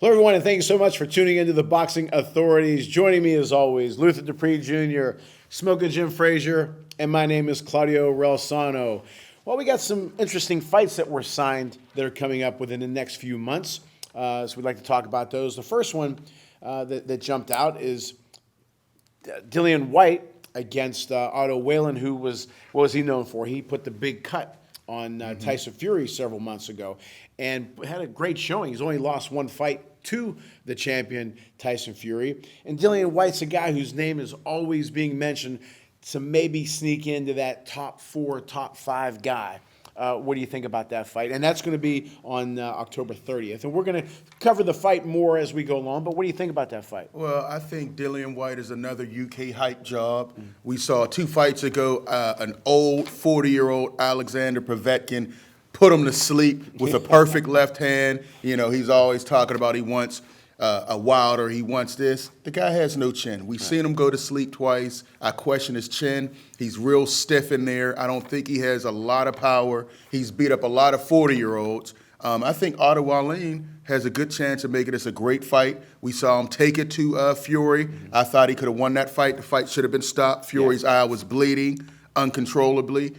Hello, everyone, and thank you so much for tuning into the Boxing Authorities. Joining me, as always, Luther Dupree Jr., Smoking Jim Frazier, and my name is Claudio Relsano. Well, we got some interesting fights that were signed that are coming up within the next few months, so we'd like to talk about those. The first one that jumped out is Dillian Whyte against Otto Whalen, who was, what was he known for? He put the big cut on Tyson Fury several months ago and had a great showing. He's only lost one fight to the champion Tyson Fury. And Dillian Whyte's a guy whose name is always being mentioned to maybe sneak into that top 4, top 5 guy. What do you think about that fight? And that's going to be on October 30th. And we're going to cover the fight more as we go along. But what do you think about that fight? Well, I think Dillian Whyte is another UK hype job. We saw 2 fights ago, an old 40-year-old Alexander Povetkin put him to sleep with a perfect left hand. You know, he's always talking about he wants a Wilder, he wants this. The guy has no chin. We've seen him go to sleep twice. I question his chin. He's real stiff in there. I don't think he has a lot of power. He's beat up a lot of 40-year-olds. I think Otto Whalen has a good chance of making this a great fight. We saw him take it to Fury. I thought he could have won that fight. The fight should have been stopped. Fury's eye was bleeding uncontrollably.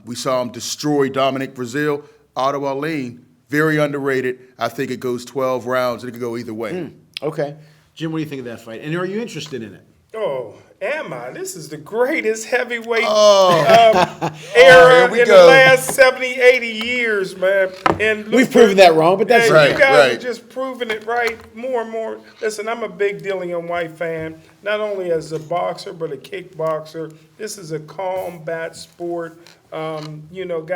We saw him destroy Dominic Brazil. Otto Whalen, very underrated. I think it goes 12 rounds. It could go either way. Okay. Jim, what do you think of that fight? And are you interested in it? Oh, am I? This is the greatest heavyweight Here era we in go. the last 70, 80 years, man. And We've proven that wrong, but that's right. You guys right. are just proving it right more and more. Listen, I'm a big Dillian Whyte fan, not only as a boxer, but a kickboxer. This is a combat sport, guy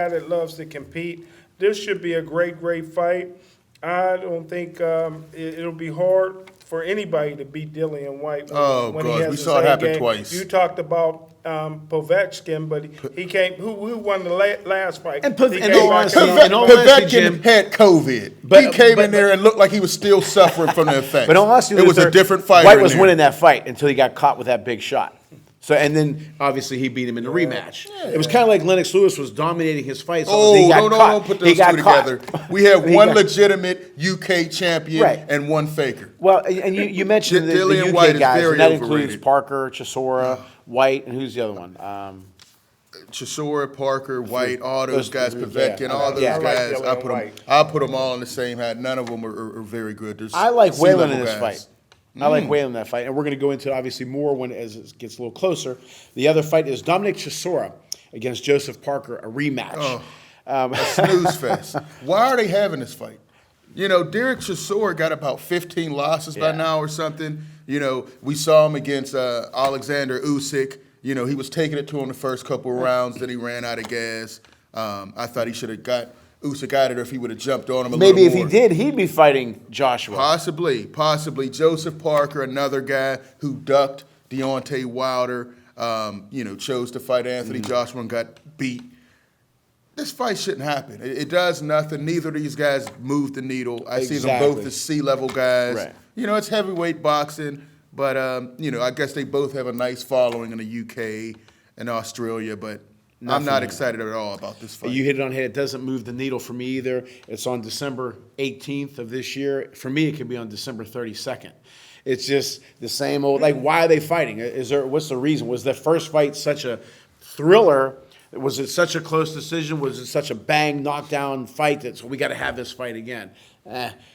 that loves to compete. This should be a great, great fight. I don't think it'll be hard for anybody to beat Dillian Whyte when he has we his saw it A happen game. twice. You talked about Povetkin, but he came. Who won the last fight? And He came all back honesty, and- in all honesty, Povetkin Jim, had COVID. But- he came but- in there and looked like he was still suffering from the effects. But in all honesty, it was Luther, a different fighter. White in was there. winning that fight until he got caught with that big shot. So, and then obviously he beat him in the rematch. It was kind of like Lennox Lewis was dominating his fights. Oh, he got no, caught. don't put He those got two caught. together. We have He one got- legitimate UK champion Right. and one faker. Well, and you mentioned the Dillian UK Whyte is guys, very and that overrated. includes Parker, Chisora, White, and who's the other one? Chisora, Parker, White, all those guys, yeah. Povetkin, all those Yeah. I like guys. Dillian I put them all in the same hat. None of them are very good. There's I like Whalen in C-level this guys. fight. I like Whalen in that fight, and we're going to go into obviously more when as it gets a little closer. The other fight is Dominic Chisora against Joseph Parker, a rematch. Snooze fest. Why are they having this fight? You know, Derek Chisora got about 15 losses by Yeah. now or something. You know, we saw him against Alexander Usyk. You know, he was taking it to him the first couple of rounds, then he ran out of gas. I thought he should have got Usyk out of there if he would have jumped on him a Maybe if little more. he did, he'd be fighting Joshua. Possibly. Joseph Parker, another guy who ducked Deontay Wilder, chose to fight Anthony Joshua and got beat. This fight shouldn't happen. It does nothing. Neither of these guys move the needle. I see them Exactly. both as C-level guys. Right. You know, it's heavyweight boxing, but, I guess they both have a nice following in the UK and Australia, but I'm not excited at all about this fight. You hit it on the head. It doesn't move the needle for me either. It's on December 18th of this year. For me, it could be on December 32nd. It's just the same old. Like, why are they fighting? What's the reason? Was the first fight such a thriller? Was it such a close decision? Was it such a bang, knockdown fight that so we got to have this fight again?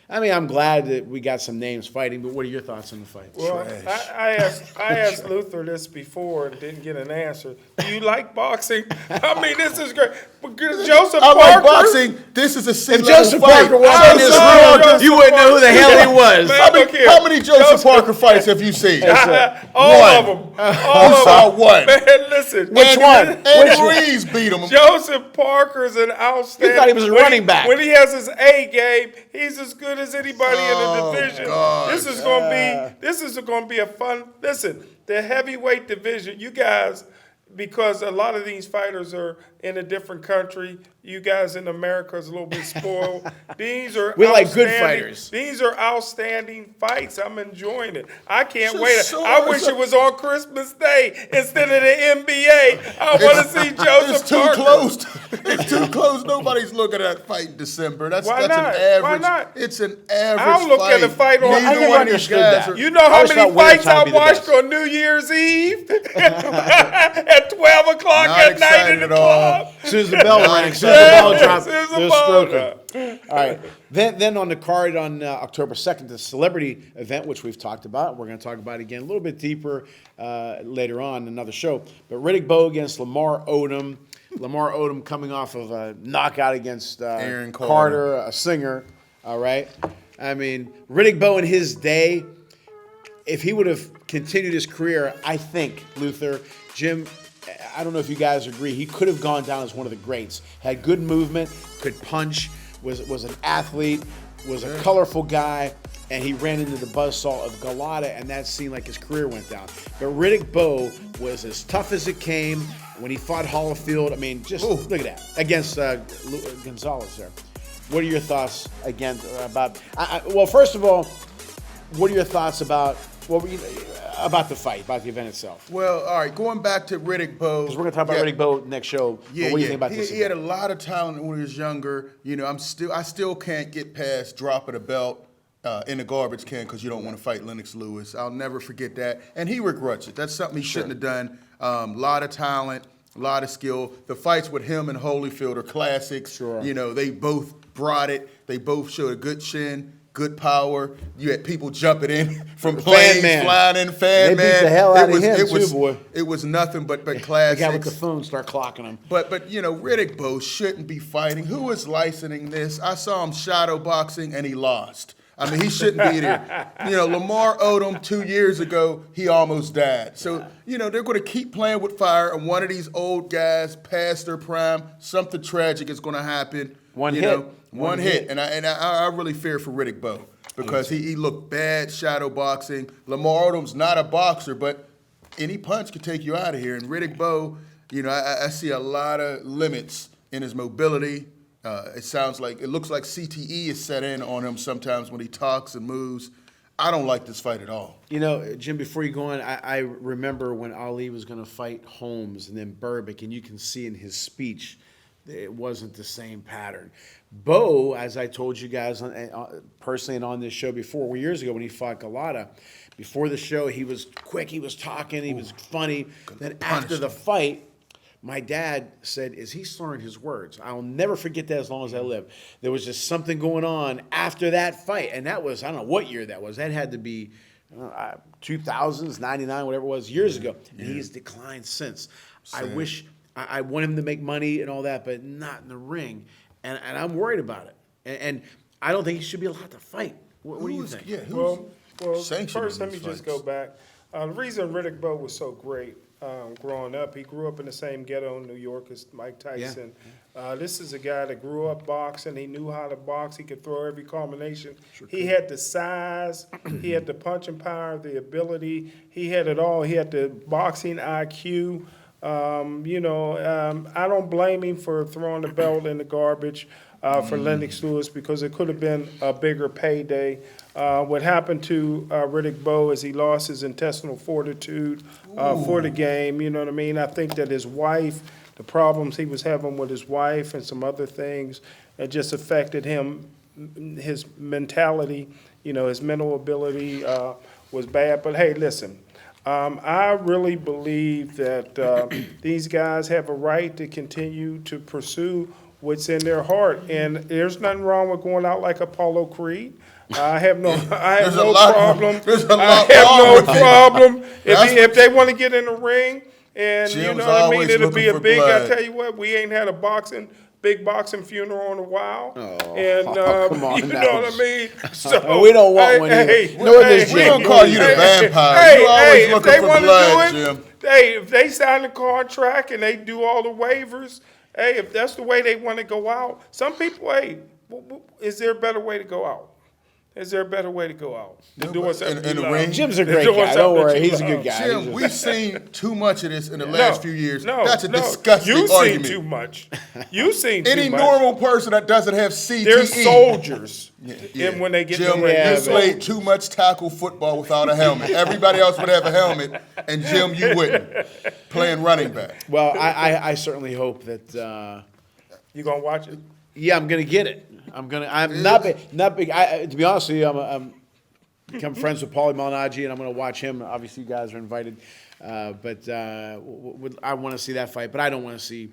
I'm glad that we got some names fighting, but what are your thoughts on the fight? Well, I asked Luther this before and didn't get an answer. Do you like boxing? I mean, this is great. Joseph I Parker. like boxing. This is a If C-level Joseph fight. Parker walked I'm in this sorry, room, Joseph you wouldn't know who the hell he was. Man, look here. How many Joseph Parker fights have you seen? All One. of them. All You of saw them. one. Man, listen. Which one? Andy Reeves beat him. Joseph Parker's an outstanding. He thought he was a running back. When he has his A game, he's as good as anybody in the division. God. This is going to be a fun. Listen, the heavyweight division, you guys, because a lot of these fighters are in a different country, You guys in America is a little bit spoiled. These are We like good outstanding- fighters. These are outstanding fights. I'm enjoying it. I can't So wait. sure, I wish it was on Christmas Day instead of the NBA. I want to see Joseph It's too Parker. close. It's too close. Nobody's looking at that fight in December. That's Why that's not? an average. Why not? It's an average. I'll look at a fight on- I Neither never one of these understood guys that. are- You know I how always many thought winter fights time I would be the watched best. on New Year's Eve at 12 o'clock Not at night in excited the at all. club? As soon as the bell Not rang, as soon as the bell excited. dropped, As soon as the they're bell stroking. All right. Then on the card on October 2nd, the celebrity event, which we've talked about. We're going to talk about it again a little bit deeper later on in another show. But Riddick Bowe against Lamar Odom. Lamar Odom coming off of a knockout against Aaron Carter, a singer. All right. I mean, Riddick Bowe in his day, if he would have continued his career, I think, Luther, Jim, I don't know if you guys agree, he could have gone down as one of the greats. Had good movement, could punch, was an athlete, was a colorful guy, and he ran into the buzzsaw of Galata, and that seemed like his career went down. But Riddick Bowe was as tough as it came when he fought Holyfield. I mean, just look at that, against Gonzalez there. What are your thoughts again about? Well, first of all, what are your thoughts about about the fight, about the event itself? Well, all right. Going back to Riddick Bowe. Because we're going to talk about Riddick Bowe next show. Yeah, but what do you think about this? He had a lot of talent when he was younger. You know, I still can't get past dropping a belt in the garbage can because you don't want to fight Lennox Lewis. I'll never forget that, and he regrets it. That's something he shouldn't have done. A lot of talent, a lot of skill. The fights with him and Holyfield are classics. Sure. You know, they both brought it. They both showed a good chin. Good power. You had people jumping in from planes, man. flying in, They beat the hell out of him, it was, too, boy. It was nothing but The classics. guy with the phone start clocking him. But you know, Riddick Bowe shouldn't be fighting. Who is licensing this? I saw him shadow boxing and he lost. I mean, he shouldn't be there. You know, Lamar Odom 2 years ago, he almost died. So, you know, they're going to keep playing with fire, and one of these old guys past their prime, something tragic is going to happen. One hit. And I really fear for Riddick Bowe because he looked bad shadow boxing. Lamar Odom's not a boxer, but any punch could take you out of here. And Riddick Bowe, you know, I see a lot of limits in his mobility. It looks like CTE is set in on him sometimes when he talks and moves. I don't like this fight at all. You know, Jim, before you go on, I remember when Ali was going to fight Holmes and then Burbick, and you can see in his speech it wasn't the same pattern. Bowe, as I told you guys personally and on this show before, years ago when he fought Galata, before the show he was quick, he was talking, he was funny. Then after the fight, my dad said, is he slurring his words? I'll never forget that as long as I live. There was just something going on after that fight, and that was, I don't know what year that was. That had to be 2000s, 99, whatever it was, years ago. And he's declined since. I wish, I want him to make money and all that, but not in the ring. And I'm worried about it. And I don't think he should be allowed to fight. What do you think? Yeah, Well, sanctioning first, let me these just fights? go back. The reason Riddick Bowe was so great growing up, he grew up in the same ghetto in New York as Mike Tyson. This is a guy that grew up boxing. He knew how to box. He could throw every combination. He had the size. He had the punching power, the ability. He had it all. He had the boxing IQ. I don't blame him for throwing the belt in the garbage for Lennox Lewis because it could have been a bigger payday. What happened to Riddick Bowe is he lost his intestinal fortitude for the game. You know what I mean? I think that his wife, the problems he was having with his wife and some other things, it just affected him, his mentality, his mental ability was bad. But hey, listen. I really believe that these guys have a right to continue to pursue what's in their heart, and there's nothing wrong with going out like Apollo Creed. I have no problem. There's a lot I have wrong no with it. problem if they want to get in the ring, and you Jim's know what I mean. always It'll be looking a for big. blood. I tell you what, we ain't had a big boxing funeral in a while, and come on you now. know what I mean. So We don't want one either. No, this We Jim. don't call you the vampire. You always looking for blood, Jim. Hey, if they sign the contract and they do all the waivers, hey, if that's the way they want to go out, some people, hey, is there a better way to go out? Is there a better way to go out? Than doing something in you the love? ring? Jim's a Than great doing guy. something Don't that worry, you he's a good love? guy. Jim, we've seen too much of this in the last few years. That's a disgusting You've argument. seen too much. You've seen too much. Any normal person that doesn't have CTE. They're soldiers. Yeah. And when they get Jim, to the ring, Yeah, you they're played soldiers. too much tackle football without a helmet. Everybody else would have a helmet, and Jim, you wouldn't. Playing running back. Well, I certainly hope that. You gonna watch it? Yeah, I'm gonna get it. I'm not big. To be honest with you, I'm become friends with Paulie Malignaggi, and I'm gonna watch him. Obviously, you guys are invited, but I want to see that fight. But I don't want to see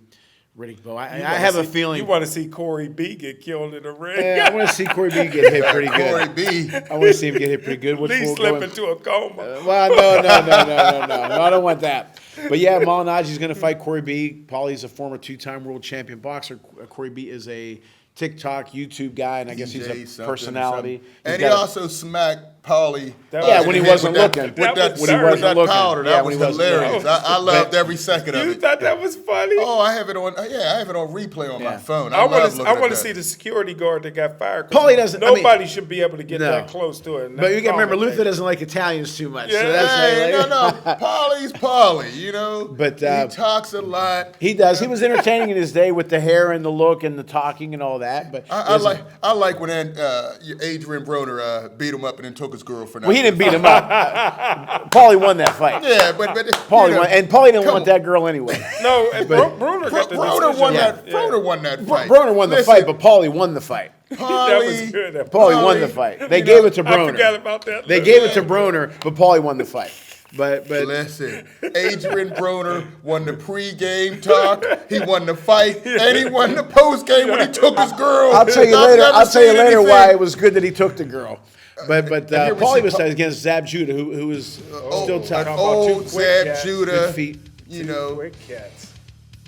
Riddick Bowe. I have a feeling. You want to see Corey B get killed in the ring? I want to see Corey B get hit pretty Corey good. B. I want to see him get hit pretty good. Which Lee will slip go in- into a coma. Well, no, I don't want that. But yeah, Malignaggi's going to fight Corey B. Paulie's a former 2-time world champion boxer. Corey B is a TikTok, YouTube guy, and I guess he's DJ a something or personality. something. He's And he got a- also smacked Paulie. Yeah, in when he the head wasn't with that- looking. With That that, was with absurd. that looking. powder. Yeah, That when was he wasn't hilarious. looking. I loved every second of You it. thought that was funny? Oh, I have it on. Yeah, I have it on replay on my Yeah. phone. I love want looking at to that. see the security guard that got fired. 'cause Paulie doesn't- I mean- Nobody should be able to get No. that close to it. But you got to remember, commentate. Luther doesn't like Italians too much. Yeah. So that's Hey, like- no, Paulie's Paulie, you know. But, he talks a lot. He does. He was entertaining in his day with the hair and the look and the talking and all that. But I like when Adrian Broner beat him up and then took his girlfriend. well, he didn't beat him up. Paulie won that fight. Yeah, but Paulie won, and Paulie didn't come want on. that girl anyway. No, Bruner got the Broner decision. won Yeah. that. Broner won that fight. Broner won the Listen, fight, but Paulie won the fight. That was Paulie, good. Paulie won the fight. They gave it to I Broner. forgot about that. They gave it to Broner, but Paulie won the fight. But Listen, Adrian Broner won the pregame talk. He won the fight, and he won the postgame when he took his girl. I'll tell you I've later. never I'll tell you seen later anything. why it was good that he took the girl. But here we Paulie see was against Zab Judah, who was still tough. An about old two quick Zab cats, Judah, good feet. you know, Quick cats.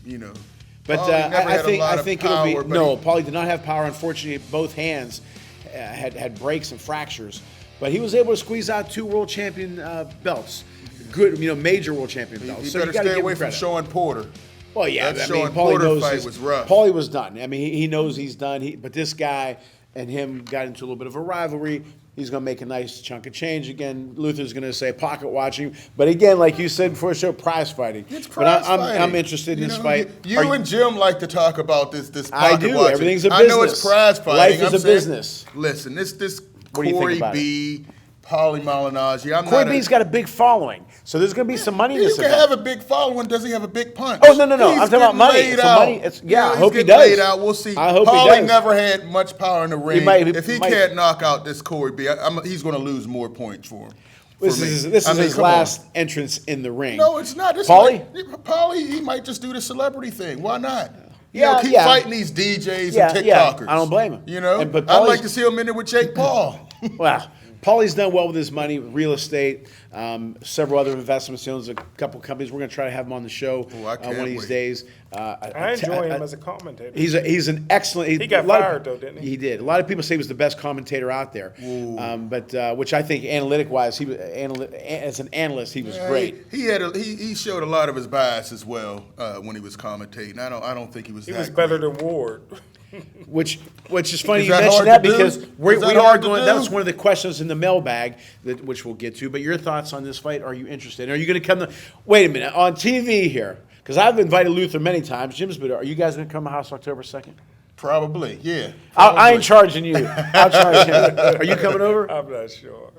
you know. But Paulie never I had a think lot I of think power, it'll be but no. he- Paulie did not have power. Unfortunately, both hands had breaks and fractures. But he was able to squeeze out 2 world champion belts. Good, major world champion belts. You So you better got to stay give away him from credit. Sean Porter. Well, yeah, That I mean, Sean Paulie Porter knows fight his- was rough. Paulie was done. I mean, he knows he's done. But this guy and him got into a little bit of a rivalry. He's going to make a nice chunk of change again. Luther's going to say pocket watching. But again, like you said before the show, prize fighting. It's but prize I'm fighting. interested in You this know, fight. You and Jim like to talk about this I pocket do. watching. Everything's a I know business. it's prize fighting. Life is I'm a saying, business. Listen, this What do you think Corey about B, Paulie Malignaggi. I'm Corey not B's got a big following. So there's going to be some money in You this can event. have a big following. Does he have a big punch? Oh, no. I'm He's talking about getting money. laid It's out. money. I You know, hope he's he getting does. laid out. We'll see. I hope he Paulie does. never had much power in the ring. might- if he might- can't knock out this Corey B, he's going to lose more points for him. This for me. is I mean, his come on. last entrance in the ring. No, it's not. This Paulie? Paulie, he might just do the celebrity thing. Why not? Yeah, keep yeah. fighting these DJs Yeah, and yeah. TikTokers. I don't blame him. You know, But I'd like Paulie's- to see him in there with Jake Paul. Well, Paulie's done well with his money, real estate, several other investments. He owns a couple companies. We're going to try to have him on the show Oh, I can't one of these wait. days. I enjoy him as a commentator. He's an excellent. He got a lot of- fired, though, didn't he? He did. A lot of people say he was the best commentator out there, but which I think analytic wise, he was as an analyst he was great. He showed a lot of his bias as well when he was commentating. I don't think he was. He that was better great. than Ward. Which is funny Is you that mentioned hard that to do? because we Is that are hard to going. do? That was one of the questions in the mailbag which we'll get to. But your thoughts on this fight? Are you interested? Are you going to come to? Wait a minute on TV here because I've invited Luther many times. Jim's been. Are you guys going to come to House October 2nd? Probably, yeah. I ain't charging you. I'll charge him. Are you coming over? I'm not sure.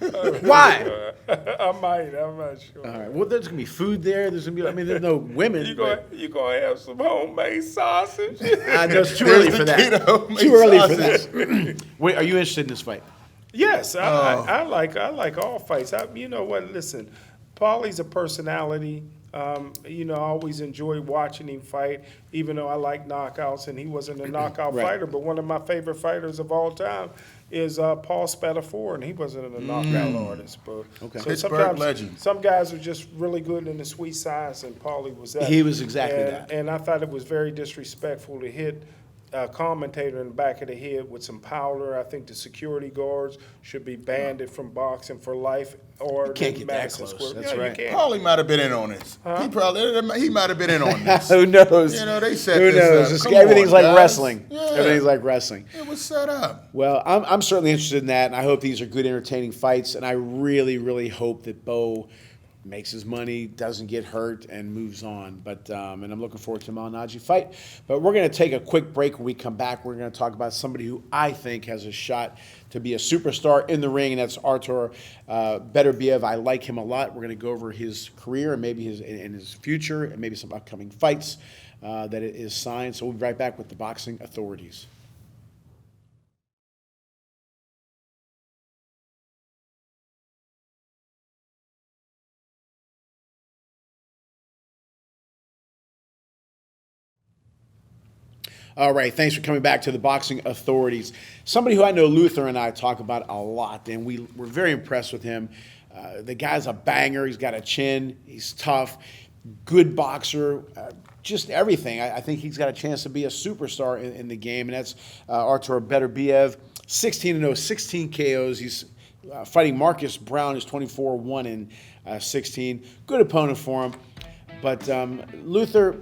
Why? I might. I'm not sure. All right. Well, there's gonna be food there. There's gonna be. I mean, there's no women. You but- gonna have some homemade sausage? No, it's too There's early the for that. key to homemade Too early for sausage. that. Wait, are you interested in this fight? Yes, I like all fights. You know what? Listen, Paulie's a personality. I always enjoy watching him fight, even though I like knockouts, and he wasn't a knockout Right. fighter. But one of my favorite fighters of all time is Paul Spadafour, and he wasn't a knockout artist. But Okay. so Pittsburgh sometimes legend. some guys are just really good in the sweet science, and Paulie was that. He was exactly and, that. And I thought it was very disrespectful to hit commentator in the back of the head with some powder. I think the security guards should be banned from boxing for life. Or can't get that Madison close. Square. That's Yeah, right. you can. Paulie might have been in on this. He might have been in on this. Who knows? You know, they set Who this knows? up. This- Come everything's on, like guys. wrestling. Yeah. Everything's like wrestling. It was set up. Well, I'm certainly interested in that, and I hope these are good, entertaining fights. And I really, really hope that Bo makes his money, doesn't get hurt, and moves on. But and I'm looking forward to the Malignaggi fight. But we're going to take a quick break. When we come back, we're going to talk about somebody who I think has a shot to be a superstar in the ring, and that's Artur Beterbiev. I like him a lot. We're going to go over his career and maybe his future, and maybe some upcoming fights that it is signed. So we'll be right back with the boxing authorities. All right, thanks for coming back to the boxing authorities. Somebody who I know Luther and I talk about a lot, and we're very impressed with him. The guy's a banger. He's got a chin. He's tough, good boxer, just everything. I think he's got a chance to be a superstar in the game, and that's Artur Beterbiev, 16-0, 16 KOs. He's fighting Marcus Brown, who's 24-1 and 16. Good opponent for him. But Luther,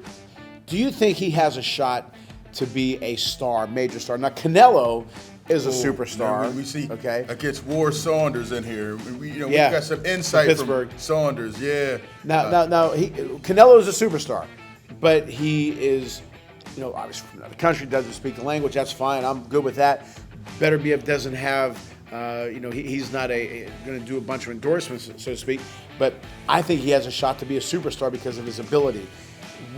do you think he has a shot to be a star, major star? Now, Canelo is a superstar. We see okay. against War Saunders in here. We Yeah. got some insight from Pittsburgh. Saunders. Yeah. Now, Canelo is a superstar, but he is, obviously from another country, doesn't speak the language. That's fine. I'm good with that. Beterbiev doesn't have, he's not going to do a bunch of endorsements, so to speak. But I think he has a shot to be a superstar because of his ability.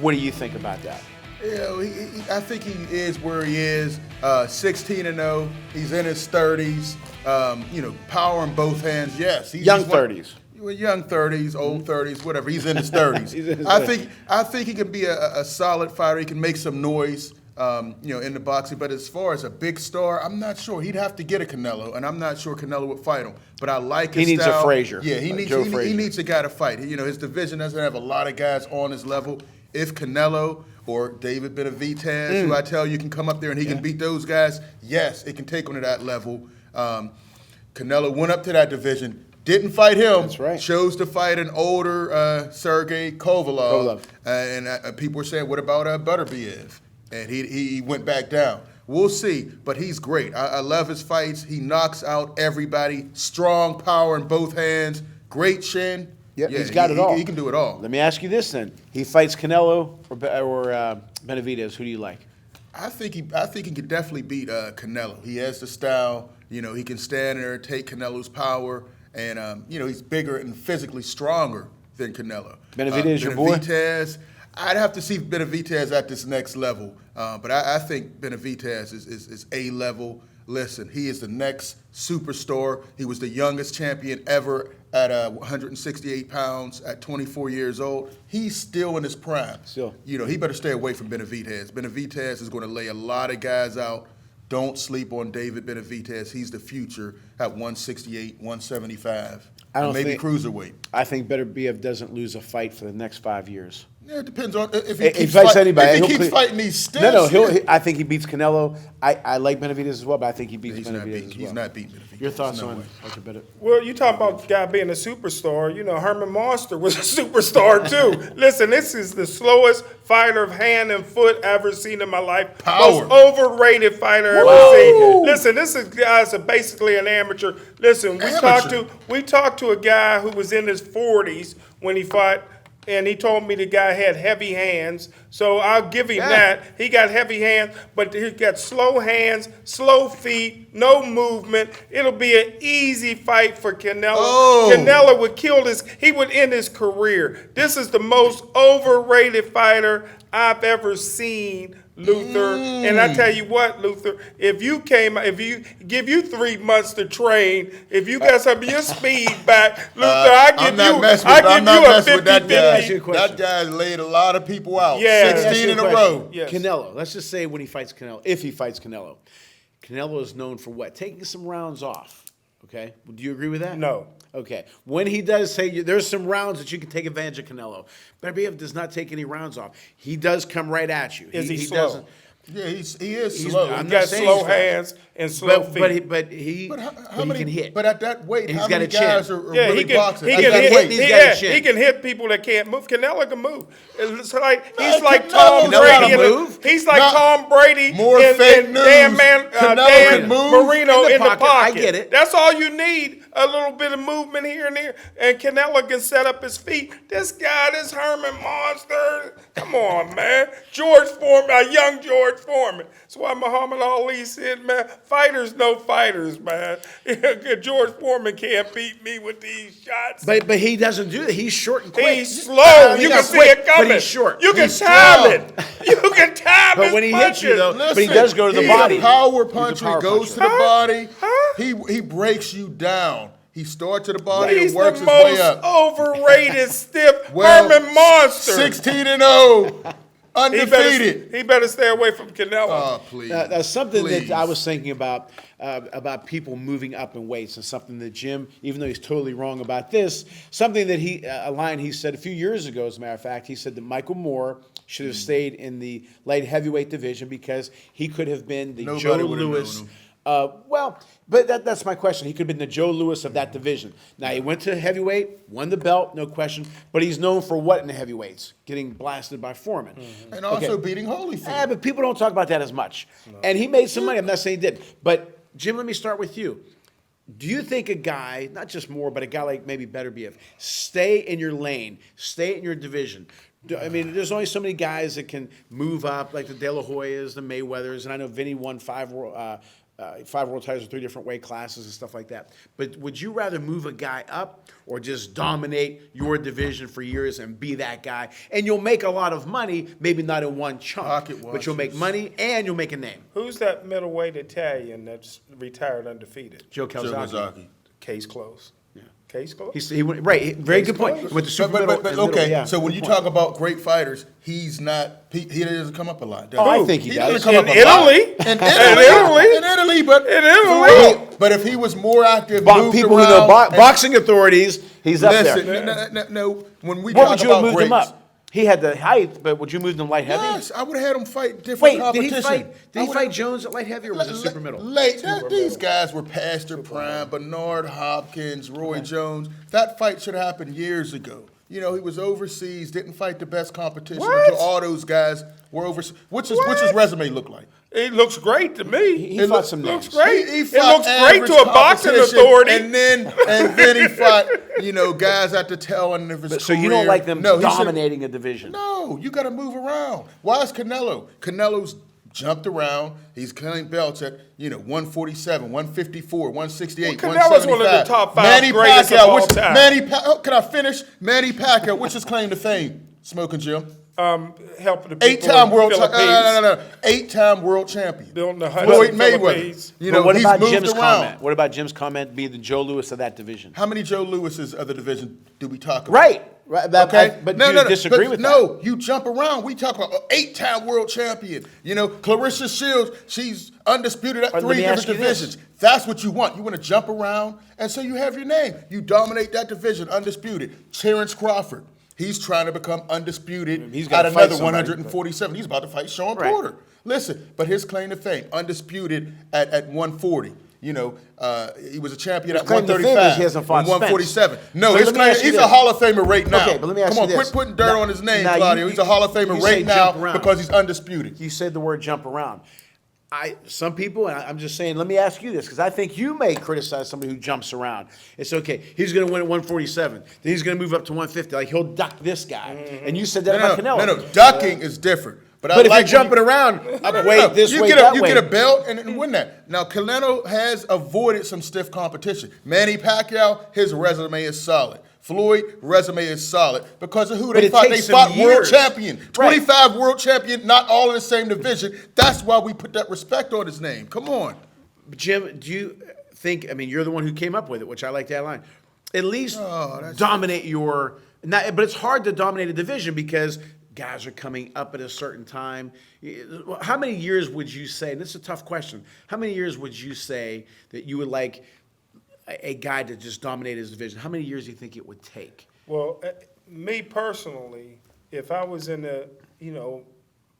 What do you think about that? I think he is where he is. 16-0. He's in his 30s. Power in both hands. Yes, he's Young 30s. Young 30s, old 30s, whatever. He's in his 30s. He's in his I think he can be a solid fighter. He can make some noise, in the boxing. But as far as a big star, I'm not sure. He'd have to get a Canelo, and I'm not sure Canelo would fight him. But I like his He needs style. a Frazier. Yeah, Like Joe Frazier. he needs a guy to fight. His division doesn't have a lot of guys on his level. If Canelo or David Benavidez, who I tell you can come up there and he can beat those guys, yes, it can take him to that level. Canelo went up to that division, didn't fight him. That's right. Chose to fight an older Sergey Kovalev. And people were saying, what about Beterbiev? And he went back down. We'll see, but he's great. I love his fights. He knocks out everybody. Strong power in both hands. Great chin. Yep, he's got it all. He can do it all. Let me ask you this then: he fights Canelo or Benavidez. Who do you like? I think he can definitely beat Canelo. He has the style. He can stand there and take Canelo's power, and he's bigger and physically stronger than Canelo. Benavidez, your boy? Benavidez, I'd have to see Benavidez at this next level, but I think Benavidez is A level. Listen, he is the next superstar. He was the youngest champion ever at 168 pounds at 24 years old. He's still in his prime. Still. He better stay away from Benavidez. Benavidez is going to lay a lot of guys out. Don't sleep on David Benavidez. He's the future at 168, 175, maybe cruiserweight. I think Beterbiev doesn't lose a fight for the next 5 years. Yeah, it depends on if He fights anybody. If he keeps fighting these stiffs. No. I think he beats Canelo. I like Benavidez as well, but I think he beats Benavidez as well. He's not beating Benavidez. Your thoughts No on way. Artur Beterbiev? Well, you talk about the guy being a superstar. Herman Monster was a superstar too. Listen, this is the slowest fighter of hand and foot I've ever seen in my life. Power. Most overrated fighter I've ever seen. Listen, this is guys are basically an amateur. Listen, we talked to a guy who was in his 40s when he fought. And he told me the guy had heavy hands. So I'll give him that. He got heavy hands, but he got slow hands, slow feet, no movement. It'll be an easy fight for Canelo. Oh. Canelo would end his career. This is the most overrated fighter I've ever seen, Luther. And I tell you what, Luther, if you give you 3 months to train, if you got some of your speed back, Luther, I give you a 50-50. That guy laid a lot of people out. Yeah. 16 in a row. Yes. Canelo. Let's just say when he fights Canelo, if he fights Canelo, Canelo is known for what? Taking some rounds off. Okay. Do you agree with that? No. Okay. When he does say there's some rounds that you can take advantage of Canelo, Beterbiev does not take any rounds off. He does come right at you. Is he slow? Yeah, he is slow. I'm He not got saying slow he's fast. hands and slow feet. But he How many can hit. But at that weight, And he's how got many a chin. guys are Yeah, really he can. boxing? He at can that hit. weight? He's got a chin. He can hit people that can't move. Canelo can move. It's like he's Man, like Canelo Tom knows Brady. how to move. He's like Not- Tom Brady. More and fake news. Dan Canelo Dan can move Marino in the in the pocket. pocket. I get it. That's all you need. A little bit of movement here and there, and Canelo can set up his feet. This guy, this Herman Monster. Come on, man. George Foreman, a young George Foreman. That's why Muhammad Ali said, man, fighters know fighters, man. George Foreman can't beat me with these shots. But he doesn't do that. He's short and quick. He's slow. You can He's see quick, it coming. but he's short. You can He's time strong. it. You can time But his when he hits you, punches. though, but he does go to the he's body. a power He's a puncher. power He goes puncher. to the body. Huh? He breaks you down. He starts to the body He's and works the his way most up. overrated stiff Well, Herman Monster. 16-0, undefeated. He better stay away from Canelo. Oh, please. Something Please. that I was thinking about people moving up in weights, and something that Jim, even though he's totally wrong about this, something that a line he said a few years ago, as a matter of fact, he said that Michael Moore should have stayed in the light heavyweight division because he could have been the Nobody Joe would have Louis. known him. But that's my question. He could have been the Joe Louis of that division. Now, he went to heavyweight, won the belt, no question, but he's known for what in the heavyweights? Getting blasted by Foreman. And also Okay. beating Holyfield. But people don't talk about that as much. And he made some money. I'm not saying he did. But, Jim, let me start with you. Do you think a guy, not just Moore, but a guy like maybe Better BF, stay in your lane, stay in your division? I mean, there's only so many guys that can move up, like the De La Hoyas, the Mayweathers, and I know Vinny won five world titles in 3 different weight classes and stuff like that. But would you rather move a guy up or just dominate your division for years and be that guy? And you'll make a lot of money, maybe not in one chunk, Pocket but you'll make watches. money and you'll make a name. Who's that middleweight Italian that's retired undefeated? Joe Joe Calzaghe. Calzaghe. Case closed. Case closed. He went right. Very good point. He went to super middle. But and middle, okay, yeah, so when good you point. talk about great fighters, he doesn't come up a lot. does Oh, he? I think he does. doesn't come In up a lot. Italy? In Italy? In Italy, but In Italy? But if he was more active, moved People who around, know and- boxing authorities, he's up listen, there. no, when we What talk would you have about moved greats, him up? He had the height, but would you move him light heavy? yes, I would have had him fight different Wait, did competition. he fight? Did I he would fight have- Jones at light heavy, or was it super middle? These guys were past their prime. Bernard Hopkins, Roy Jones. That fight should have happened years ago. You know, he was overseas, didn't fight the best competition What? until all those guys were overseas. What's his resume look like? It looks great to me. He fought some looks names. great. He It fought looks great to a average boxing competition, authority. and then he fought, guys at the tail end of his So career. you don't like them No, he should- dominating a division? No, you got to move around. Why is Canelo? Canelo's jumped around. He's claiming belts at 147, 154, 168, Well, Canelo's one of the 175. top 5 Manny greatest of Pacquiao, all time. can I finish? Manny Pacquiao, what's his claim to fame? Smoking Jim. Helping the people 8-time in world the champion. Philippines. No. 8-time world champion. Building the Floyd Hudson Mayweather. Philippines. But what he's about moved Jim's around. comment? What about Jim's comment being the Joe Louis of that division? How many Joe Lewis's of the division do we talk about? Right. Okay, But do you disagree with that? No, you jump around. We talk about 8-time world champion. Clarissa Shields, she's undisputed at Let 3 me different ask you this. divisions. That's what you want. You want to jump around, and so you have your name. You dominate that division, undisputed. Terence Crawford, he's trying to become undisputed He's at gotta fight another somebody, 147. He's about to fight Sean Right. Porter. Listen, but his claim to fame, undisputed at 140. He was a champion His at claim to fame is 135. he hasn't fought and 147. Spence. No, But his let me claim, ask you he's this. a Hall of Famer right now. Okay, but let me ask Come you on, this. quit putting dirt Now- on his name, now Claudio. you- He's a Hall of Famer you say right now jump around. because he's undisputed. You said the word jump around. Some people, and I'm just saying, let me ask you this, because I think you may criticize somebody who jumps around. It's okay. He's going to win at 147. Then he's going to move up to 150. Like, he'll duck this guy. And you said that about Canelo. No. Ducking is different. But But if you're jumping around, wait this you way, get that you way. get a belt and win that. Now, Canelo has avoided some stiff competition. Manny Pacquiao, his resume is solid. Floyd, resume is solid because of who But they it fought. They takes some fought world years. champion, Right. 25 world champion, not all in the same division. That's why we put that respect on his name. Come on. Jim, do you think, you're the one who came up with it, which I like that line. At least Oh, dominate but it's hard to dominate a division because guys are coming up at a certain time. How many years would you say, and this is a tough question, how many years would you say that you would like a guy to just dominate his division? How many years do you think it would take? Well, me personally, if I was in the,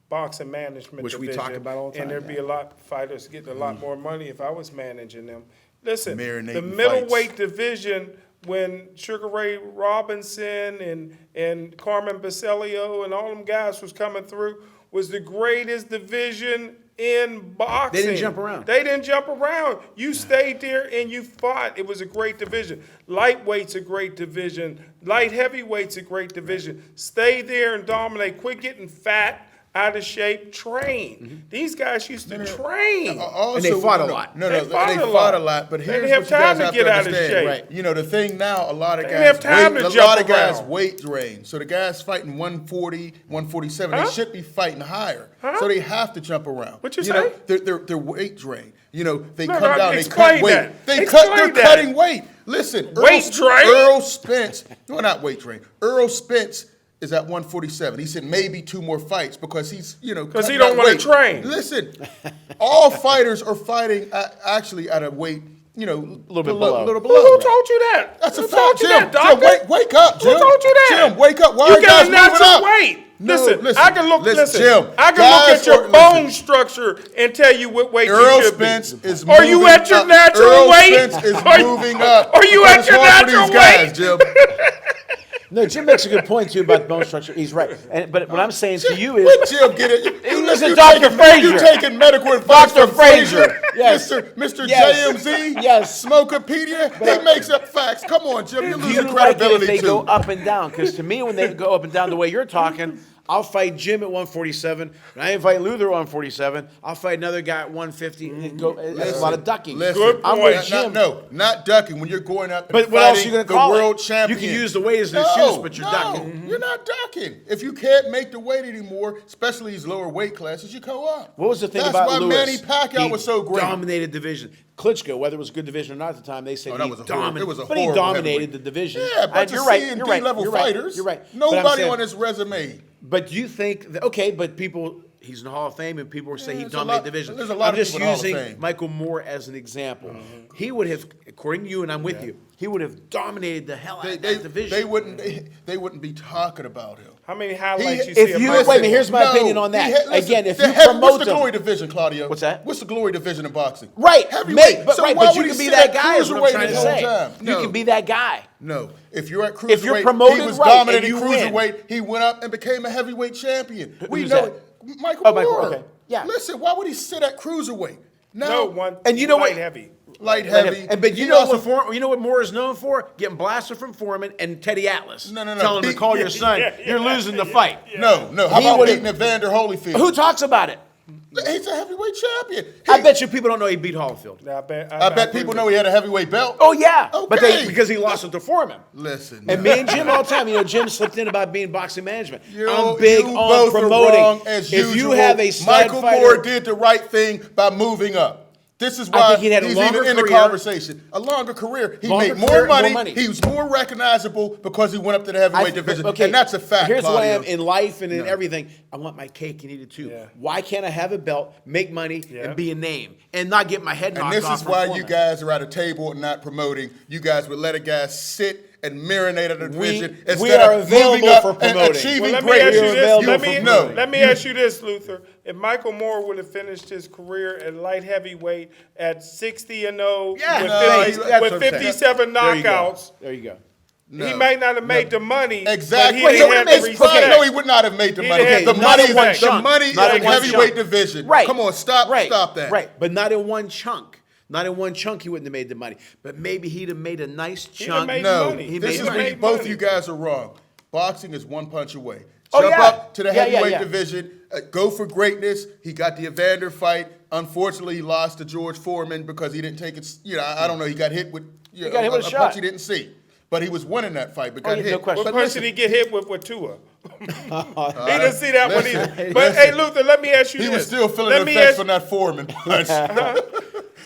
boxing management Which we division. talk about all the time, And there'd be yeah. a lot of fighters getting a lot more money if I was managing them. Listen, the Marinating middleweight division, when Sugar Ray Robinson and Carmen Basilio and all them guys was coming through, was the greatest division in boxing. They didn't jump around. They didn't jump around. You stayed there and you fought. It was a great division. Lightweight's a great division. Light heavyweight's a great division. Stay there and dominate. Quit getting fat, out of shape, train. These guys used to train. Also, And they fought a lot. No, They they fought fought a a lot. lot. But They here's didn't have what you guys time to have get to out of understand. shape. Right. You know, the thing now, a lot of They didn't have time to a jump lot of guys around. weight drain. So the guys fighting 140, 147, Huh? they should be fighting higher. Huh? So they have to jump around. What you know, say? they're weight drain. You know, they No, come no, down, they explain cut weight. that. They're Explain that. cutting weight. Listen, Weight drain? Earl Spence, no, not weight drain. Earl Spence is at 147. He said maybe 2 more fights because he's, you know, 'Cause he cutting don't that wanna weight. train. Listen, all fighters are fighting actually at a weight, you know, a little bit below. little Who below. told you that? That's a Who fact, told you Jim. that, doctor? Jim, wake up, Jim. Who told you that? Jim, wake up. Why You are got guys a moving up? natural weight. No, Listen, I can look. Listen, Jim. I can look guys at your are- bone listen. structure and tell you what weight Earl you should Spence be. is Are you moving at your up. natural Earl weight? Spence is Are you- moving up. Are you But at it's your hard for natural these guys, weight? Jim. No, Jim makes a good point too about bone structure. He's right. But what I'm saying to you is, What Jim get it? You listen, you Dr. taking- Frazier. You taking medical advice Dr. from Frazier. Yes. Mr. Yes. JMZ. Yes. Smokopedia. He makes up facts. Come on, Jim. You're do losing you like it if credibility they too. go up and down? Because to me, when they go up and down the way you're talking, I'll fight Jim at 147. When I invite Luther at 147, I'll fight another guy at 150. And go. It's a lot of ducking. Listen, Good I'm point. with Jim. not ducking when you're going up. But and what else are fighting you going to the call world it? champion. You can use the weight as an No, excuse, but you're no, ducking. You're not ducking. If you can't make the weight anymore, especially these lower weight classes, you go up. What was the thing That's about why Lewis? Manny Pacquiao He was so great. Dominated division. Klitschko, whether it was a good division or not at the time, they said that he was a horrible- dominated. it was a But he horrible dominated heavyweight. the division. Yeah, but And to you're right. C and You're D right. level You're right. fighters, You're right. But I'm nobody saying- on his resume. But do you think that, okay? But people, he's in the Hall of Fame, and people say he there's a dominated lot- the division. there's a lot I'm of just people in the Hall of using Fame. Michael Moore as an example. He would have, according to you, and I'm with you, he would have dominated the hell out of that division. They wouldn't be talking about him. How many highlights you if see you- of wait a Michael? minute, here's my opinion on that. Again, if you what's promote the them- glory division, Claudio? What's that? What's the glory division in boxing? Right, Heavyweight. but, So right, why but you would he can be sit that at guy. Is what I'm cruiserweight trying to the whole say. time? You No. can be that guy. No, if you're at cruiserweight, If you're promoted he was right and dominating you win. cruiserweight. He went up and became a heavyweight champion. We Who's know that? it. Michael Oh, Michael, Moore. okay. Yeah. Listen, why would he sit at cruiserweight? No, one. And you know what? Light heavy. Light heavy. And but you He know also- what Moore is known for? Getting blasted from Foreman and Teddy Atlas. No. Telling him to call your son. You're losing the fight. No. How He about would've- beating Evander Holyfield? Who talks about it? He's a heavyweight champion. I bet you people don't know he beat Holyfield. I bet people know he had a heavyweight belt. Oh yeah, but Okay. because he lost it to Foreman. Listen. And me and Jim all the time, Jim slipped in about being boxing management. You I'm big you on both are promoting. wrong as if usual. you have a stud Michael fighter, Moore did the right thing by moving up. This is why think he'd had a he's longer even in the career. conversation. A longer career. He Longer made career, more more money. money. He was more recognizable because he went up to the heavyweight division. And that's a fact, Here's what I am Claudio. in life and in everything. I want my cake and eat it too. Yeah. Why can't I have a belt, make money, Yeah. and be a name, and not get my head knocked And off? this is from why Foreman? you guys are at a table and not promoting. You guys would let a guy sit and marinate at a division we instead are of moving available up for and promoting. achieving Well, let me greatness. ask you You're this. available No. Let me ask you this, Luther. If Michael Moore would have finished his career at light heavyweight at 60-0 Yeah. with, No, 50 that's with what I'm saying. 57 There you go. knockouts, There you go. he might not have made the money. Exactly. But he So didn't it have the makes respect. perfect- No, he would not have made the He money. didn't The have money the is respect. the money is Not a in one heavyweight chunk. division. Right. Come on, stop that. Right, but not in one chunk. Not in one chunk, he wouldn't have made the money. But maybe he'd have made a nice have chunk. made No, money. He this made is money. where Made both money. you guys are wrong. Boxing is one punch away. Oh, Jump yeah. up to the Yeah, heavyweight yeah. division. Go for greatness. He got the Evander fight. Unfortunately, he lost to George Foreman because he didn't take it. I don't know. He got hit with got hit with a punch shot. he didn't see. But he was winning that fight, but Oh, got yeah, hit. no question. What But punch listen, did he get hit with Tua? He didn't see that one listen, either. But hey, Luther, let me ask you he this. was still feeling Let the me effects ask- from that Foreman punch.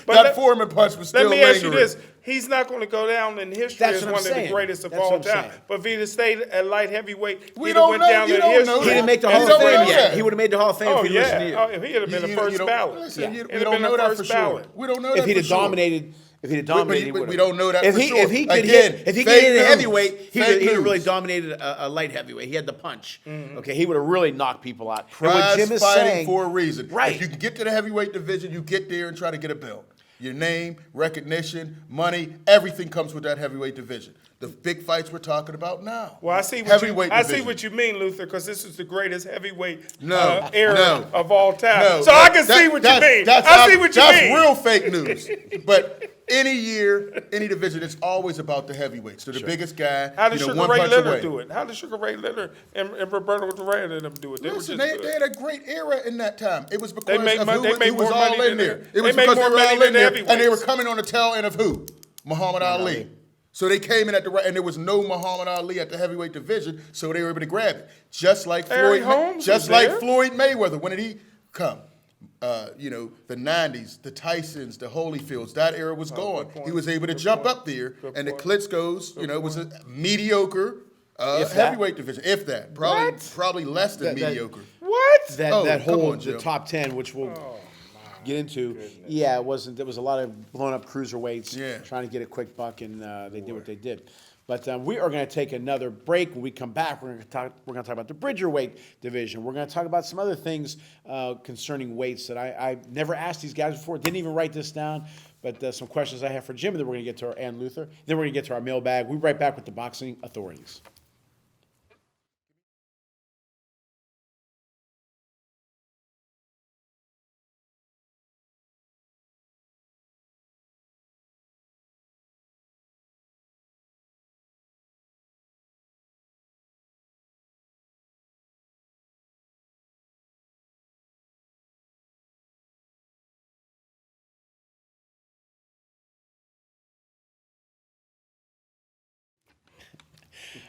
But That let- Foreman punch was still Let me ask you lingering. this. He's not going to go down in history That's as what one I'm of the saying. greatest of That's all what I'm time. saying. But if he'd have stayed at light heavyweight, We he'd don't have went know. down You in don't history. know He didn't make the You Hall of don't Fame know yet. that. He would have made the Hall of Fame Oh, if he listened to yeah. you. Oh, if he'd have been the first ballot. Listen, He'd we have don't been know the that first for sure. ballot. We don't know If that he'd for have sure. dominated If he'd have dominated, he we would've. don't know that if for he, sure. If he could Again, hit, if he could fake hit a news. heavyweight, he'd Fake have really news. dominated a light heavyweight. He had the punch. Mm-hmm. Okay, he would have really knocked people out. And what Prize Jim is fighting saying, for a reason. Right. If you can get to the heavyweight division, you get there and try to get a belt. Your name, recognition, money, everything comes with that heavyweight division. The big fights we're talking about now. Well, I see Heavyweight division. what you mean, Luther, because this is the greatest heavyweight No, era no. of all time. No, So I can see what you mean. I see what you mean. That's real fake news. But any year, any division, it's always about the heavyweights. So the biggest guy, How did one Sugar Ray punch Leonard away. do it? How did Sugar Ray Leonard and Roberto Duran and them do it? Listen, they had a great era in that time. It was because They made of money- who they made was more all money in than there. the- It was they made because more they were money all than in the there, and they were heavyweights. coming on the tail end of who? Muhammad Ali. So they came in at the right, and there was no Muhammad Ali at the heavyweight division, so they were able to grab it. Just like Larry Floyd, Holmes just was like there. Floyd Mayweather. When did he come? The 90s, the Tysons, the Holyfields, that era was gone. good point. He was able to Good jump point. up there, Good and the point. Klitschko's, was a mediocre If that. heavyweight division, if that. Probably, What? probably less than That- mediocre. What? that Oh, that come whole on, the Joe. top 10, which we'll get into. Yeah, it wasn't. There was a lot of blown up cruiserweights trying to get a quick buck, and they did what they did. But we are going to take another break. When we come back, we're going to talk about the Bridgerweight division. We're going to talk about some other things concerning weights that I never asked these guys before. Didn't even write this down. But some questions I have for Jim, and then we're going to get to our and Luther. Then we're going to get to our mailbag. We'll be right back with the boxing authorities.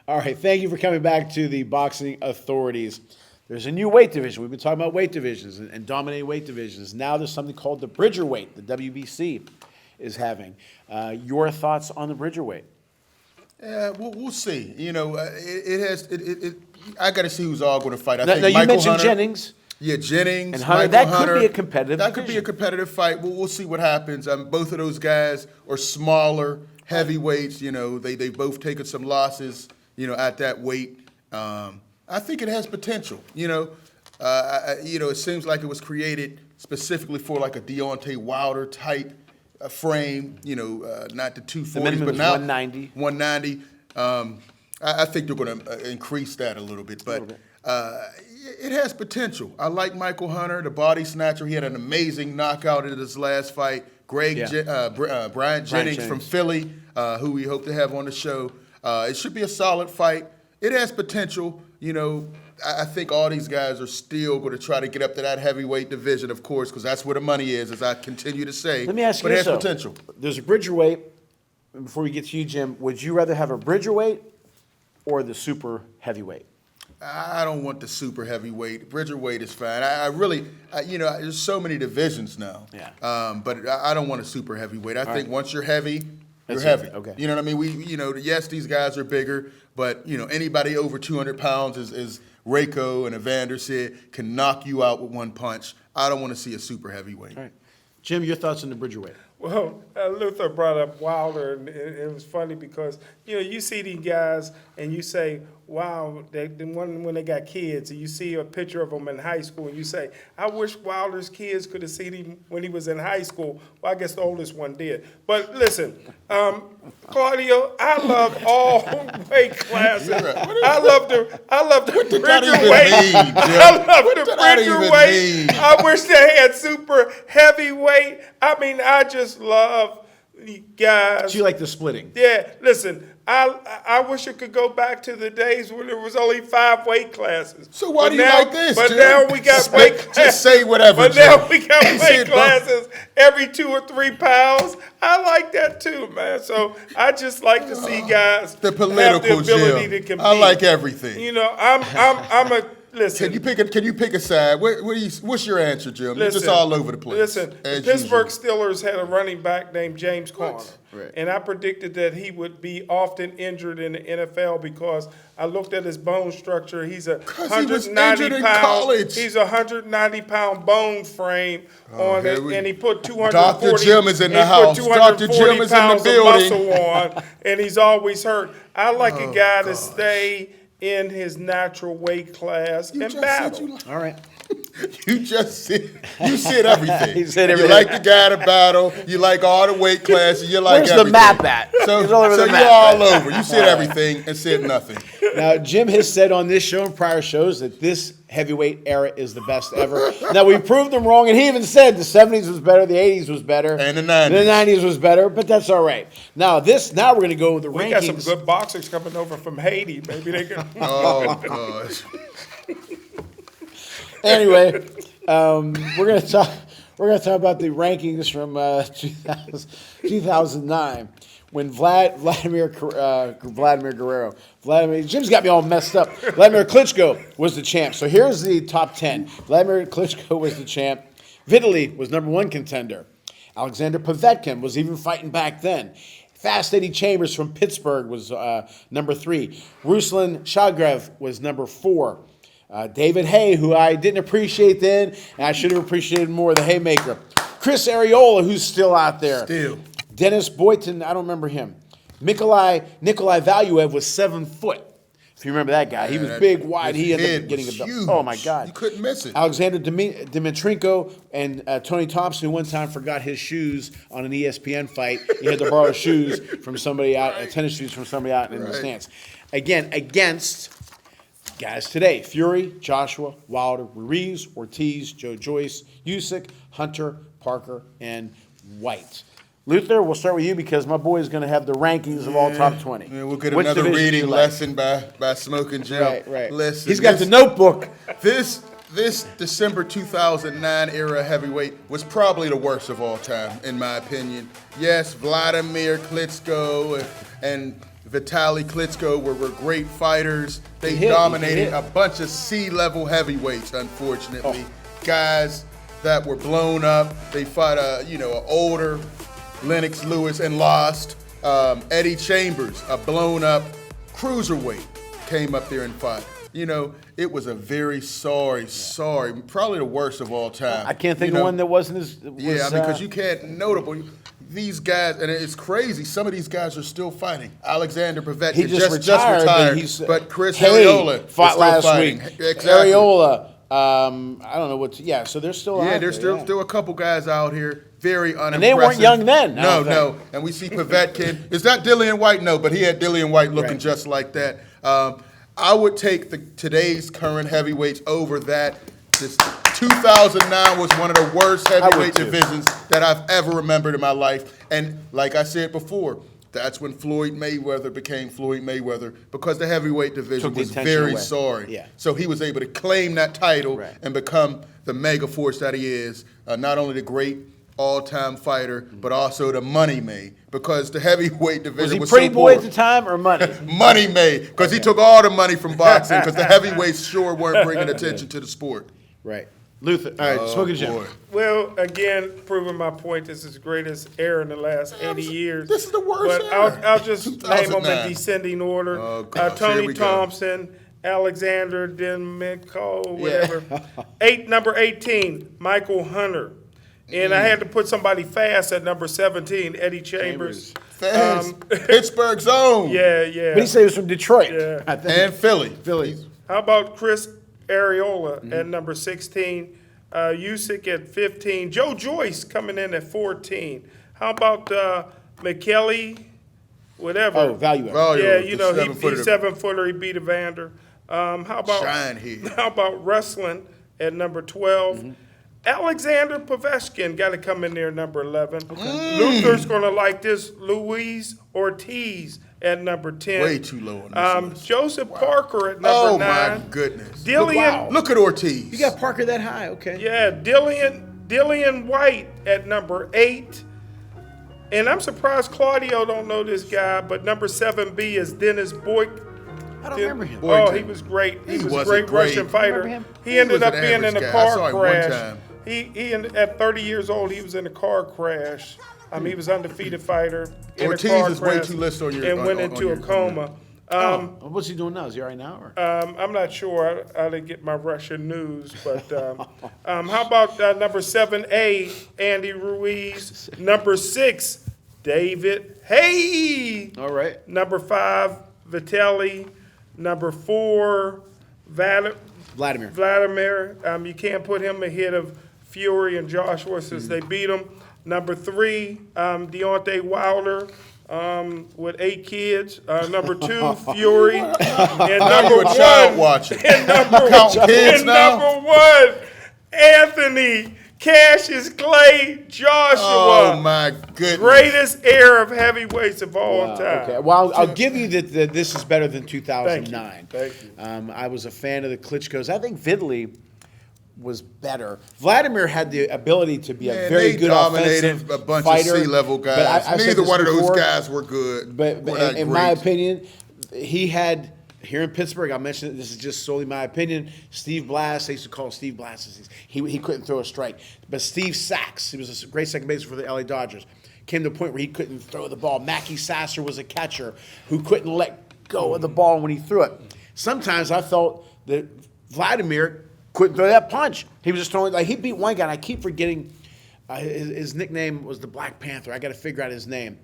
All right, thank you for coming back to the boxing authorities. There's a new weight division. We've been talking about weight divisions and dominating weight divisions. Now there's something called the Bridgerweight, the WBC is having. Your thoughts on the Bridgerweight? Yeah, we'll see. I got to see who's all going to fight. I Now, think you Michael mentioned Hunter, Jennings. Yeah, Jennings And Hunter, Michael that could Hunter. be a competitive That could be a division. competitive fight. We'll see what happens. Both of those guys are smaller heavyweights. They both taken some losses. At that weight. I think it has potential. It seems like it was created specifically for like a Deontay Wilder type frame. Not the 240s, minimum but is now 190. 190. I think they're going to increase that a little bit, but it has potential. I like Michael Hunter, the body snatcher. He had an amazing knockout in his last fight. Brian Jennings from Philly, who we hope to have on the show. It should be a solid fight. It has potential. I think all these guys are still going to try to get up to that heavyweight division, of course, because that's where the money is, as I continue to say. Let me ask you but this, it has though. potential. There's a Bridgerweight. Before we get to you, Jim, would you rather have a Bridgerweight or the super heavyweight? I don't want the super heavyweight. Bridgerweight is fine. I really, there's so many divisions now. Yeah. But I don't want a super heavyweight. I think right. once you're heavy, you're That's heavy. it. Okay. You know what I mean? Yes, these guys are bigger, but anybody over 200 pounds, as Rayco and Evander said, can knock you out with one punch. I don't want to see a super heavyweight. All right. Jim, your thoughts on the Bridgerweight? Well, Luther brought up Wilder, and it was funny because, you see these guys and you say, wow, when they got kids, and you see a picture of them in high school, and you say, I wish Wilder's kids could have seen him when he was in high school. Well, I guess the oldest one did. But listen, Claudio, I love all weight classes. I love the that even Bridgerweight. mean, Jim? I love What the did that even Bridgerweight. mean? I wish they had super heavyweight. I mean, I just love the guys. Do you like the splitting? Yeah, listen, I wish it could go back to the days when there was only 5 weight classes. So why But do you now- like this, But Jim? now we got weight classes. Just say whatever, But Jim. now we got Say weight it, bro. classes every 2 or 3 pounds. I like that too, man. So I just like to see guys The have political, the ability Jim. to compete. I like everything. I'm a Listen. Can you pick a side? What's your answer, Jim? You're just all over the place. Listen, the Pittsburgh Steelers had a running back named James Conner. Right. And I predicted that he would be often injured in the NFL because I looked at his bone structure. He's a 190 pound. He's a 190 pound bone frame on it, and he put 240. Dr. Jim is in the house. Dr. Jim is in the building. Muscle on, and he's always hurt. I like a guy to stay in his natural weight class and battle. All right. You said everything. He said everything. You like the guy to battle. You like all the weight classes. You like Where's everything. the map at? So It's all over the you're map. all over. You said everything and said nothing. Now, Jim has said on this show and prior shows that this heavyweight era is the best ever. Now, we proved him wrong, and he even said the 70s was better, the 80s was better. And the 90s. The 90s was better, but that's all right. Now, we're going to go with the We rankings. got some good boxers coming over from Haiti. Maybe they can. Oh, gosh. Anyway, we're going to talk about the rankings from 2009 when Vladimir Guerrero. Jim's got me all messed up. Vladimir Klitschko was the champ. So here's the top 10. Vladimir Klitschko was the champ. Vitaly was number 1 contender. Alexander Povetkin was even fighting back then. Fast Eddie Chambers from Pittsburgh was number 3. Ruslan Shagrev was number 4. David Hay, who I didn't appreciate then, and I should have appreciated more, the Haymaker. Chris Areola, who's still out there. Still. Dennis Boyton, I don't remember him. Nikolai Valuev was 7 foot. If you remember that guy, he was big, wide. He ended up getting a belt. huge. Oh my God! You couldn't miss it. Alexander Dimitrenko and Tony Thompson, who one time forgot his shoes on an ESPN fight. He had to borrow shoes from somebody out, tennis shoes from somebody out in the stands. Again, against guys today: Fury, Joshua, Wilder, Ruiz, Ortiz, Joe Joyce, Usyk, Hunter, Parker, and White. Luther, we'll start with you because my boy is going to have the rankings of all top 20. Yeah, we'll get Which another division do reading you like? lesson by Smoking Jim. Right. Listen, He's got the notebook. This December 2009 era heavyweight was probably the worst of all time, in my opinion. Yes, Vladimir Klitschko and Vitaly Klitschko were great fighters. They dominated a bunch of C-level heavyweights, unfortunately. Guys that were blown up. They fought an older Lennox Lewis and lost. Eddie Chambers, a blown-up cruiserweight, came up there and fought. It was a very sorry, probably the worst of all time. I can't think of one that wasn't as. Because you can't notable. These guys, and it's crazy. Some of these guys are still fighting. Alexander Povetkin He just retired, but Chris Hay Areola fought is still last fighting. week. Exactly. Areola, I don't know what. So they're still out Yeah, there. there's still a couple guys out here, very unimpressive. And they weren't young then. No. And we see Povetkin. Is that Dillian White? No, but he had Dillian White looking just like that. I would take today's current heavyweights over that. This 2009 was one of the worst heavyweight divisions that I've ever remembered in my life. And like I said before, that's when Floyd Mayweather became Floyd Mayweather because the heavyweight division was very sorry. Yeah. So he was able to claim that title and become the mega force that he is, not only the great all-time fighter, but also the money made because the heavyweight division was pretty so boy poor. at the time or money? Money made because he took all the money from boxing because the heavyweights sure weren't bringing attention to the sport. Right. Luther. All right, Smoking Jim. Well, again, proving my point, this is the greatest era in the last 80 years. This is the worst But era. I'll just name them 2009. in descending order. Oh, gosh, here Tony we go. Thompson, Alexander Dimitrenko, whatever. Number 18, Michael Hunter. And I had to put somebody fast at number 17, Eddie Chambers. Fast. Pittsburgh's own. Yeah. But he said he was from Detroit. Yeah. I think. And Philly. Philly. How about Chris Areola at number 16? Usyk at 15. Joe Joyce coming in at 14. How about McKelly, whatever? Oh, value. Yeah, the he's 7-footer. He beat Evander. How about Shine here. How about wrestling at number 12? Alexander Povetkin got to come in there at number 11. Luther's going to like this. Luis Ortiz at number 10. Way too low on this list. Joseph Parker at number 9. Oh, my goodness. Dillian, Look at Ortiz. You got Parker that high, okay. yeah, Dillian White at number 8. And I'm surprised Claudio don't know this guy, but number 7B is Dennis I don't remember him. Oh, he was great. He was a wasn't great great. Russian fighter. Remember him? He ended was up an being in average a guy. I car saw him one crash. time. At 30 years old, he was in a car crash. He was undefeated fighter in Ortiz a car is way crash too listed on your- and went on into a your- coma. What's he doing now? Is he all right now? Or? I'm not sure. I didn't get my Russian news, but how about number 7A, Andy Ruiz? Number 6, David Hey. All right. Number 5, Vitaly. Number 4, Vladimir. You can't put him ahead of Fury and Joshua since they beat him. Number 3, Deontay Wilder. With 8 kids. Number 2, Fury. And Now number you're a child 1, watching. and number, Counting kids and now? number 1, Anthony Cassius Clay Joshua. Oh my goodness! Greatest heir of heavyweights of all time. Okay. Well, I'll give you that this is better than 2009. Thank you. I was a fan of the Klitschko's. I think Vidley was better. Vladimir had the ability to be a Man, very they good dominated offensive a bunch fighter, of C-level but guys. I've said Neither this one of those before, guys were good. But Were not in my great. opinion, he had here in Pittsburgh. I'll mention it. This is just solely my opinion. Steve Blass. They used to call Steve Blass. He couldn't throw a strike. But Steve Sachs, he was a great second baseman for the LA Dodgers, came to a point where he couldn't throw the ball. Mackie Sasser was a catcher who couldn't let go of the ball when he threw it. Sometimes I felt that Vladimir couldn't throw that punch. He was just throwing, like, he beat one guy, and I keep forgetting, his nickname was the Black Panther. I got to figure out his name.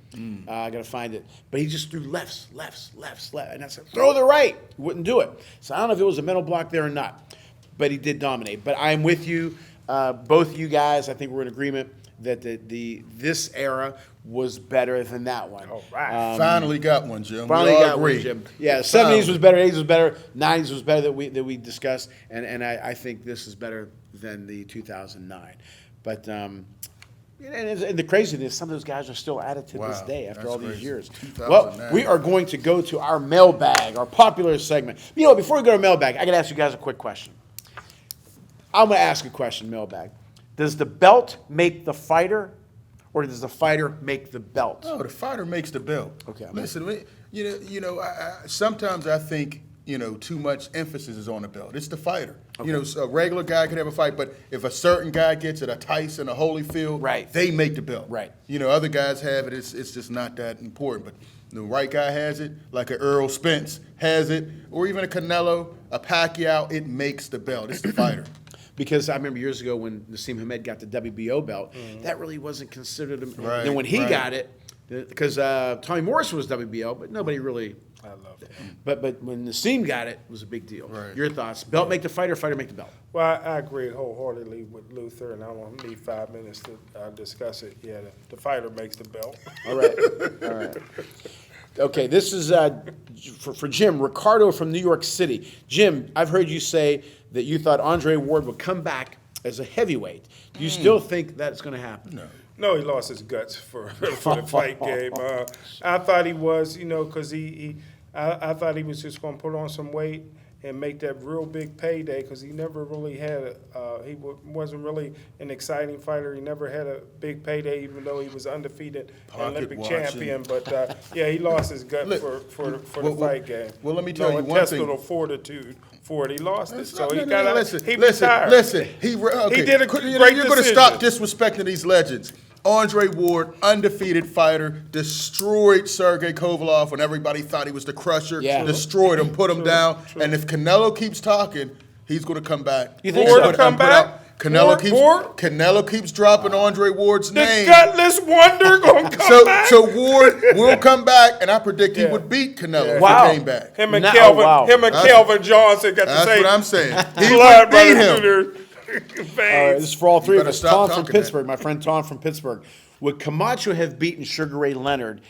I got to find it. But he just threw lefts. And I said, throw the right. He wouldn't do it. So I don't know if it was a mental block there or not. But he did dominate. But I'm with you, both you guys. I think we're in agreement that this era was better than that one. All right. Finally got one, Jim. Finally we all got agree. one, Jim. Yeah, 70s was better, 80s was better, 90s was better that we discussed, and I think this is better than the 2009. But and the craziness, some of those guys are still at it to this Wow, day after that's all these crazy. years. 2009. Well, we are going to go to our mailbag, our popular segment. You know, before we go to mailbag, I got to ask you guys a quick question. I'm going to ask a question, mailbag. Does the belt make the fighter, or does the fighter make the belt? No, the fighter makes the belt. Okay. Listen, sometimes I think too much emphasis is on the belt. It's the fighter. Okay. A regular guy could have a fight, but if a certain guy gets it, a Tyson, a Holyfield, Right. they make the belt. Right. Other guys have it. It's just not that important. But the right guy has it, like a Earl Spence has it, or even a Canelo, a Pacquiao. It makes the belt. It's the fighter. Because I remember years ago when Nassim Hamed got the WBO belt, that really wasn't considered. Right, then when he right. got it, because Tommy Morrison was WBO, but nobody really. I love it. But when Nassim got it, it was a big deal. Right. Your thoughts? Belt make the fighter, fighter make the belt. Well, I agree wholeheartedly with Luther, and I don't need 5 minutes to discuss it. Yeah, the fighter makes the belt. All right. All right. Okay, this is for Jim. Ricardo from New York City. Jim, I've heard you say that you thought Andre Ward would come back as a heavyweight. Do you still think that's going to happen? No. No, he lost his guts for the fight game. I thought he was, because I thought he was just going to put on some weight and make that real big payday because he never really had he wasn't really an exciting fighter. He never had a big payday, even though he was undefeated Olympic watching. champion. But yeah, he lost his gut for the fight game. Well, let me tell you one thing. Intestinal fortitude for it. He lost it, so he got listen. he retired. Listen. He did a great You're going to decision. stop disrespecting these legends. Andre Ward, undefeated fighter, destroyed Sergey Kovalev when everybody thought he was the crusher. Yeah. Destroyed him, put him True. down. True. And if Canelo keeps talking, he's going to come back. You think Ward so? to come back? Canelo keeps dropping Andre Ward's The name. gutless wonder gonna come back. So Ward will come back, and I predict he Yeah. would beat Canelo Yeah. if Wow. he came back. Him and No, Kelvin, wow. Kelvin Johnson got the That's same what I'm saying. He blood would beat running him. through their This veins. is for all three of better us. stop Tom from talking Pittsburgh, my friend Tom from Pittsburgh. Would Camacho have beaten Sugar Ray Leonard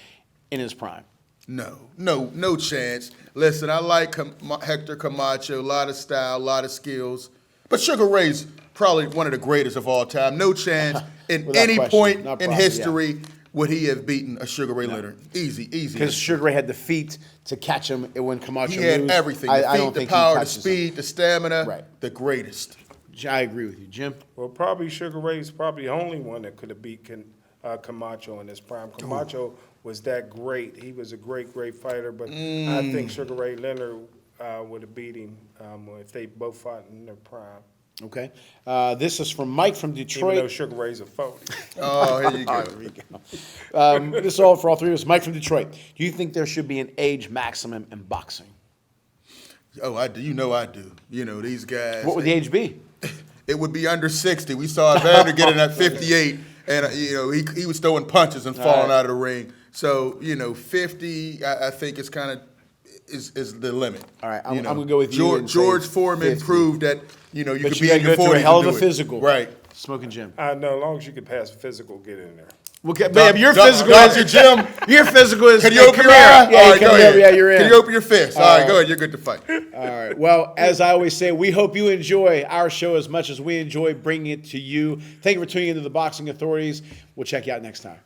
in his prime? No chance. Listen, I like Hector Camacho, a lot of style, a lot of skills. But Sugar Ray's probably one of the greatest of all time. No chance in Without any question. point No in problem, history would he have beaten a Sugar Ray Leonard. Easy. Because Sugar Ray had the feet to catch him when Camacho He had lose. everything. I The don't feet, the think he power, the touches him. speed, the stamina. Right. The greatest. I agree with you. Jim? Well, probably Sugar Ray's probably the only one that could have beat Camacho in his prime. Camacho was that great. He was a great fighter, but I think Sugar Ray Leonard with a beating if they both fought in their prime. Okay. This is from Mike from Even Detroit. though Sugar Ray's a 40. Oh, here you go. There we go. This is all for all three of us. Mike from Detroit. Do you think there should be an age maximum in boxing? Oh, I do. You know I do. You know, these guys. What would the age be? It would be under 60. We saw Evander get in at 58, and you know he was throwing punches and falling out of the ring. So 50, I think is kind of is the limit. All right, I'm You know, gonna go with you and say George Foreman 50. proved that you But could you be got in to your go 40s through a hell of and a do it. physical. Right. Smoking Jim. I know, as long as you can pass a physical, get in there. Okay, babe, your Doc- physical Dr. is Jim. Your physical is. Can you hey, open come your here. eye? Yeah, All right, come go here. ahead. Yeah, you're in. Can you open your fist? All right, go ahead. You're good to fight. All right. Well, as I always say, we hope you enjoy our show as much as we enjoy bringing it to you. Thank you for tuning into the Boxing Authorities. We'll check you out next time.